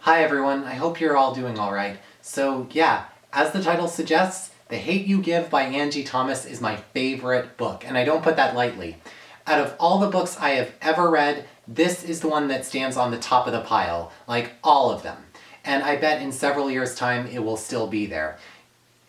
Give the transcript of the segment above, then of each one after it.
Hi everyone, I hope you're all doing alright. So yeah, as the title suggests, The Hate You Give by Angie Thomas is my favorite book, and I don't put that lightly. Out of all the books I have ever read, this is the one that stands on the top of the pile, like all of them. And I bet in several years' time it will still be there.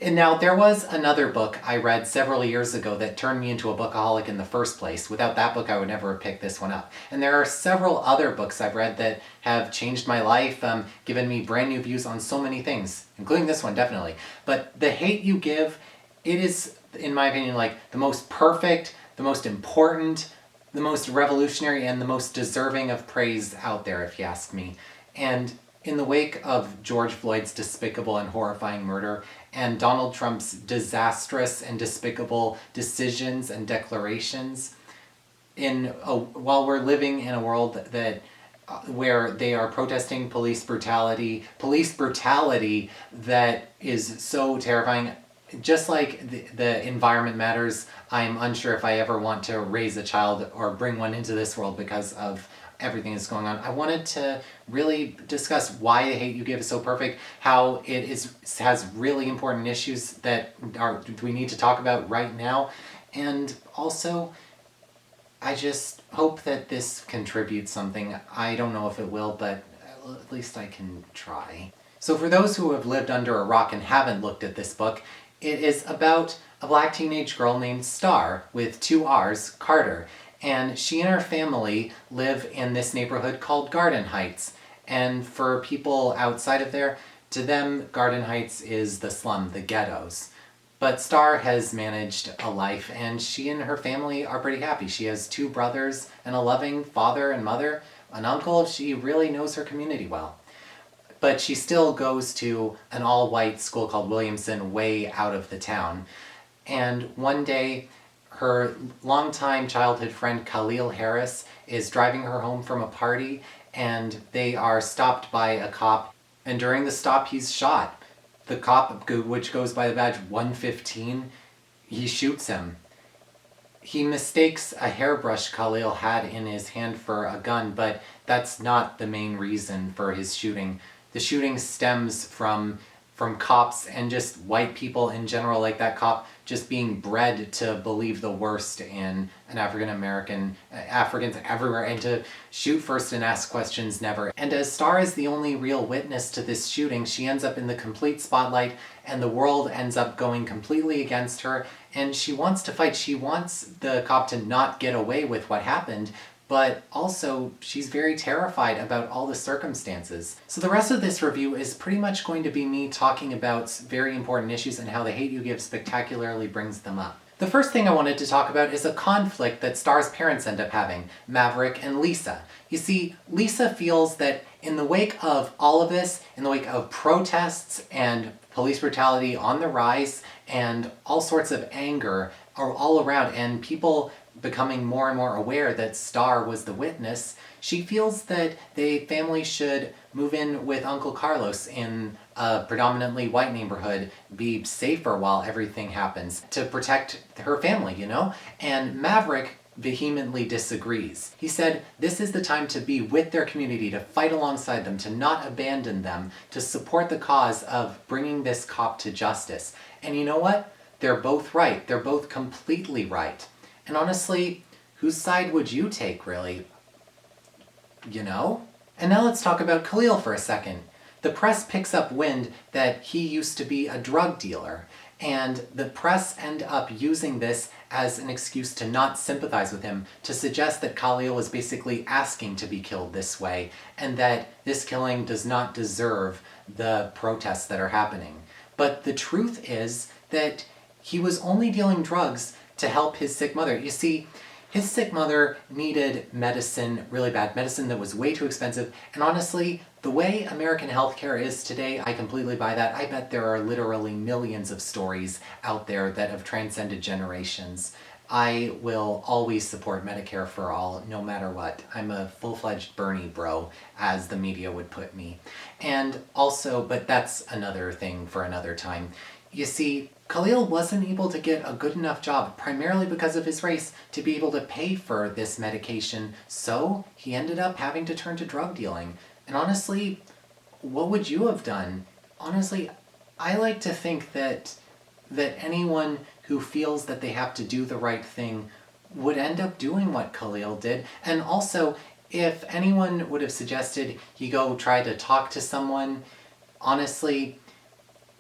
And now, there was another book I read several years ago that turned me into a bookaholic in the first place. Without that book, I would never have picked this one up. And there are several other books I've read that have changed my life, given me brand new views on so many things, including this one, definitely. But The Hate You Give, it is, in my opinion, like the most perfect, the most important, the most revolutionary, and the most deserving of praise out there, if you ask me. And in the wake of George Floyd's despicable and horrifying murder, and Donald Trump's disastrous and despicable decisions and declarations, while we're living in a world that where they are protesting police brutality that is so terrifying. Just like the environment matters, I'm unsure if I ever want to raise a child or bring one into this world because of everything that's going on. I wanted to really discuss why The Hate You Give is so perfect, how has really important issues that we need to talk about right now, and also I just hope that this contributes something. I don't know if it will, but at least I can try. So for those who have lived under a rock and haven't looked at this book, it is about a black teenage girl named Star, with 2 R's, Carter. And she and her family live in this neighborhood called Garden Heights. And for people outside of there, to them, Garden Heights is the slum, the ghettos. But Star has managed a life, and she and her family are pretty happy. She has 2 brothers and a loving father and mother, an uncle. She really knows her community well. But she still goes to an all-white school called Williamson, way out of the town. And one day, her longtime childhood friend Khalil Harris is driving her home from a party, and they are stopped by a cop, and during the stop he's shot. The cop, which goes by the badge 115, he shoots him. He mistakes a hairbrush Khalil had in his hand for a gun, but that's not the main reason for his shooting. The shooting stems from cops and just white people in general, like that cop just being bred to believe the worst in an African-American, Africans everywhere, and to shoot first and ask questions never. And as Star is the only real witness to this shooting, she ends up in the complete spotlight, and the world ends up going completely against her, and she wants to fight. She wants the cop to not get away with what happened, but also she's very terrified about all the circumstances. So the rest of this review is pretty much going to be me talking about very important issues and how The Hate You Give spectacularly brings them up. The first thing I wanted to talk about is a conflict that Star's parents end up having, Maverick and Lisa. You see, Lisa feels that in the wake of all of this, in the wake of protests and police brutality on the rise and all sorts of anger are all around, and people becoming more and more aware that Star was the witness, she feels that the family should move in with Uncle Carlos in a predominantly white neighborhood, be safer while everything happens, to protect her family, you know? And Maverick vehemently disagrees. He said this is the time to be with their community, to fight alongside them, to not abandon them, to support the cause of bringing this cop to justice. And you know what? They're both right. They're both completely right. And honestly, whose side would you take, really? You know? And now let's talk about Khalil for a second. The press picks up wind that he used to be a drug dealer, and the press end up using this as an excuse to not sympathize with him, to suggest that Khalil was basically asking to be killed this way, and that this killing does not deserve the protests that are happening. But the truth is that he was only dealing drugs to help his sick mother. You see, his sick mother needed medicine really bad, medicine that was way too expensive, and honestly, the way American healthcare is today, I completely buy that. I bet there are literally millions of stories out there that have transcended generations. I will always support Medicare for all, no matter what. I'm a full-fledged Bernie bro, as the media would put me. And also, but that's another thing for another time. You see, Khalil wasn't able to get a good enough job, primarily because of his race, to be able to pay for this medication, so he ended up having to turn to drug dealing. And honestly, what would you have done? Honestly, I like to think that anyone who feels that they have to do the right thing would end up doing what Khalil did. And also, if anyone would have suggested he go try to talk to someone, honestly,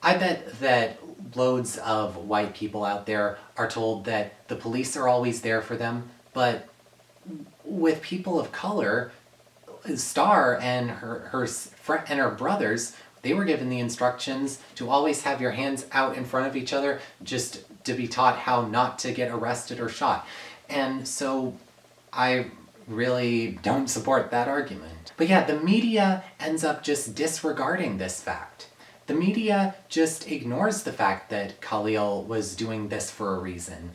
I bet that loads of white people out there are told that the police are always there for them, but with people of color, Star and her brothers, they were given the instructions to always have your hands out in front of each other, just to be taught how not to get arrested or shot. And so I really don't support that argument. But yeah, the media ends up just disregarding this fact. The media just ignores the fact that Khalil was doing this for a reason.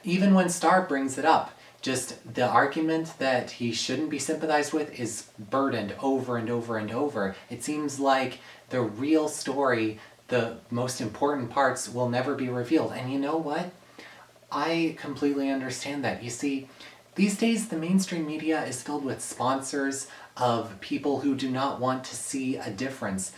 Even when Star brings it up, just the argument that he shouldn't be sympathized with is burdened over and over and over. It seems like the real story, the most important parts, will never be revealed. And you know what? I completely understand that. You see, these days the mainstream media is filled with sponsors of people who do not want to see a difference.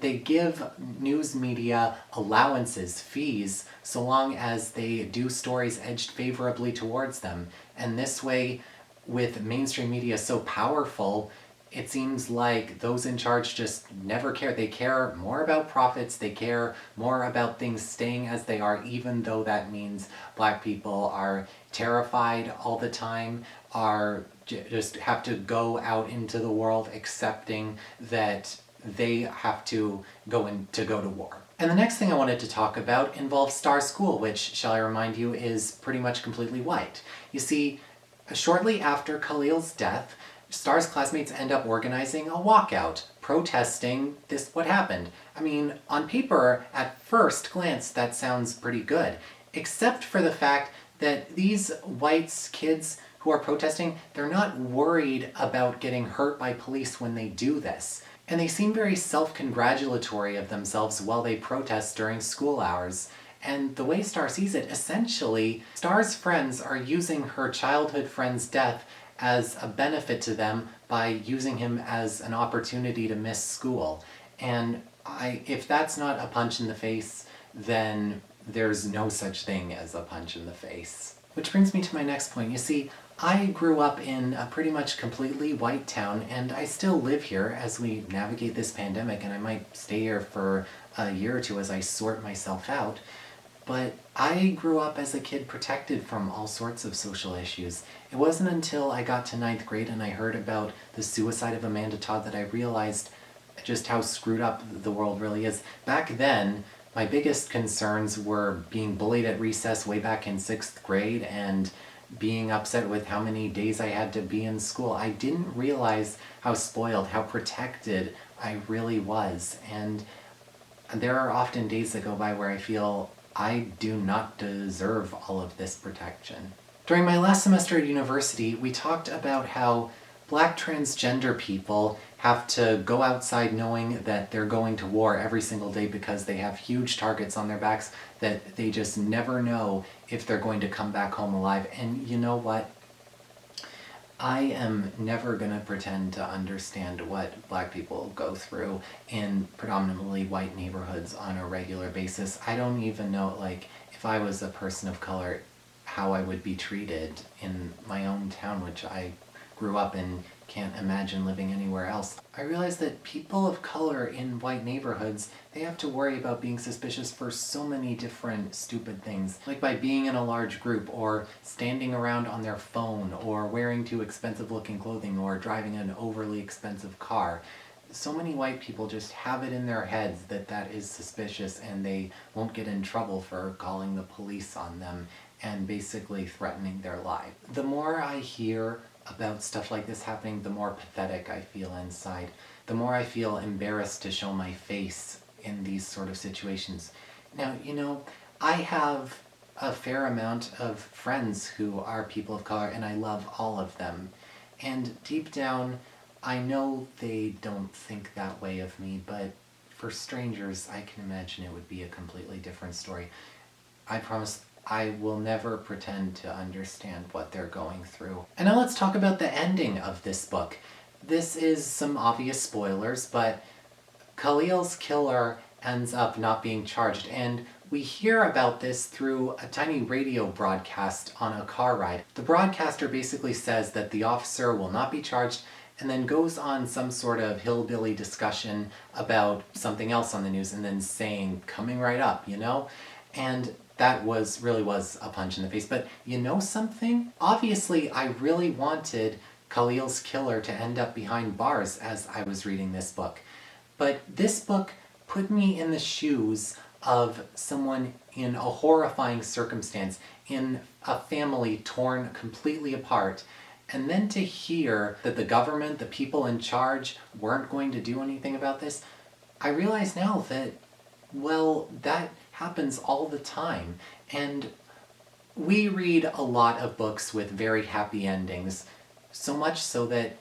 They give news media allowances, fees, so long as they do stories edged favorably towards them. And this way, with mainstream media so powerful, it seems like those in charge just never care. They care more about profits, they care more about things staying as they are, even though that means Black people are terrified all the time, are just have to go out into the world accepting that they have to go to war. And the next thing I wanted to talk about involves Star's school, which, shall I remind you, is pretty much completely white. You see, shortly after Khalil's death, Star's classmates end up organizing a walkout, protesting what happened. I mean, on paper, at first glance, that sounds pretty good, except for the fact that these white kids who are protesting, they're not worried about getting hurt by police when they do this. And they seem very self-congratulatory of themselves while they protest during school hours. And the way Star sees it, essentially, Star's friends are using her childhood friend's death as a benefit to them by using him as an opportunity to miss school. And if that's not a punch in the face, then there's no such thing as a punch in the face. Which brings me to my next point. You see, I grew up in a pretty much completely white town, and I still live here as we navigate this pandemic, and I might stay here for a year or two as I sort myself out. But I grew up as a kid protected from all sorts of social issues. It wasn't until I got to 9th grade and I heard about the suicide of Amanda Todd that I realized just how screwed up the world really is. Back then, my biggest concerns were being bullied at recess way back in 6th grade and being upset with how many days I had to be in school. I didn't realize how spoiled, how protected I really was. And there are often days that go by where I feel I do not deserve all of this protection. During my last semester at university, we talked about how Black transgender people have to go outside knowing that they're going to war every single day because they have huge targets on their backs that they just never know if they're going to come back home alive. And you know what? I am never going to pretend to understand what Black people go through in predominantly white neighborhoods on a regular basis. I don't even know, if I was a person of color, how I would be treated in my own town, which I grew up in, can't imagine living anywhere else. I realized that people of color in white neighborhoods, they have to worry about being suspicious for so many different stupid things. Like by being in a large group, or standing around on their phone, or wearing too expensive looking clothing, or driving an overly expensive car. So many white people just have it in their heads that that is suspicious and they won't get in trouble for calling the police on them and basically threatening their life. The more I hear about stuff like this happening, the more pathetic I feel inside. The more I feel embarrassed to show my face in these sort of situations. Now, I have a fair amount of friends who are people of color, and I love all of them. And deep down, I know they don't think that way of me, but for strangers, I can imagine it would be a completely different story. I promise I will never pretend to understand what they're going through. And now let's talk about the ending of this book. this is some obvious spoilers, but Khalil's killer ends up not being charged, and we hear about this through a tiny radio broadcast on a car ride. The broadcaster basically says that the officer will not be charged, and then goes on some sort of hillbilly discussion about something else on the news, and then saying, coming right up, you know? And that really was a punch in the face. But you know something? Obviously, I really wanted Khalil's killer to end up behind bars as I was reading this book. But this book put me in the shoes of someone in a horrifying circumstance, in a family torn completely apart, and then to hear that the government, the people in charge, weren't going to do anything about this, I realize now that, well, that happens all the time. And we read a lot of books with very happy endings, so much so that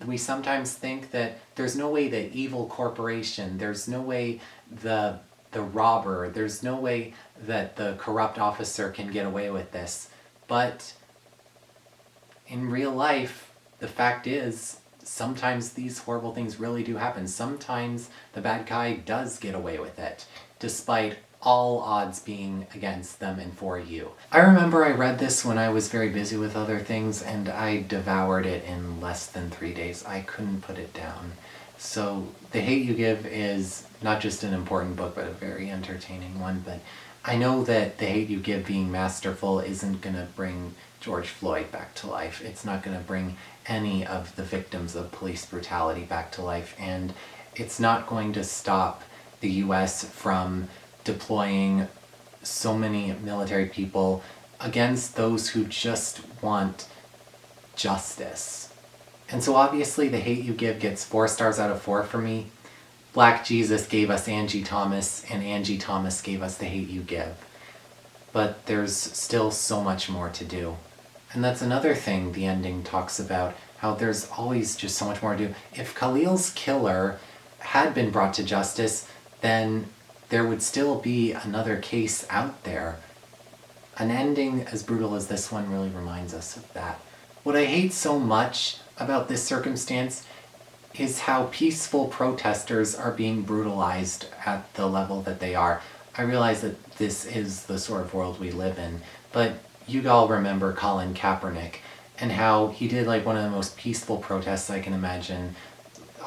we sometimes think that there's no way the evil corporation, there's no way the robber, there's no way that the corrupt officer can get away with this. But in real life, the fact is, sometimes these horrible things really do happen. Sometimes the bad guy does get away with it, despite all odds being against them and for you. I remember I read this when I was very busy with other things, and I devoured it in less than 3 days. I couldn't put it down. So The Hate You Give is not just an important book, but a very entertaining one. But I know that The Hate You Give being masterful isn't going to bring George Floyd back to life. It's not going to bring any of the victims of police brutality back to life. And it's not going to stop the US from deploying so many military people against those who just want justice. And so obviously The Hate You Give gets 4 stars out of 4 for me. Black Jesus gave us Angie Thomas, and Angie Thomas gave us The Hate You Give. But there's still so much more to do. And that's another thing the ending talks about, how there's always just so much more to do. If Khalil's killer had been brought to justice, then there would still be another case out there. An ending as brutal as this one really reminds us of that. What I hate so much about this circumstance is how peaceful protesters are being brutalized at the level that they are. I realize that this is the sort of world we live in, but you all remember Colin Kaepernick and how he did like one of the most peaceful protests I can imagine.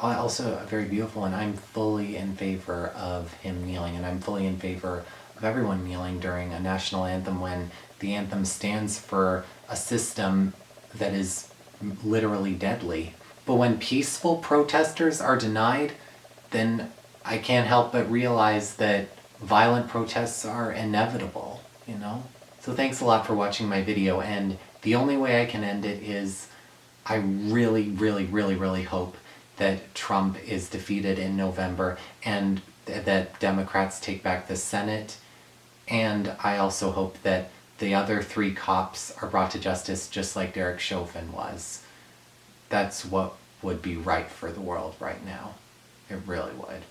Also a very beautiful one. I'm fully in favor of him kneeling, and I'm fully in favor of everyone kneeling during a national anthem when the anthem stands for a system that is literally deadly. But when peaceful protesters are denied, then I can't help but realize that violent protests are inevitable, you know? So thanks a lot for watching my video, and the only way I can end it is I really, really, really, really hope that Trump is defeated in November and that Democrats take back the Senate. And I also hope that the other 3 cops are brought to justice just like Derek Chauvin was. That's what would be right for the world right now. It really would.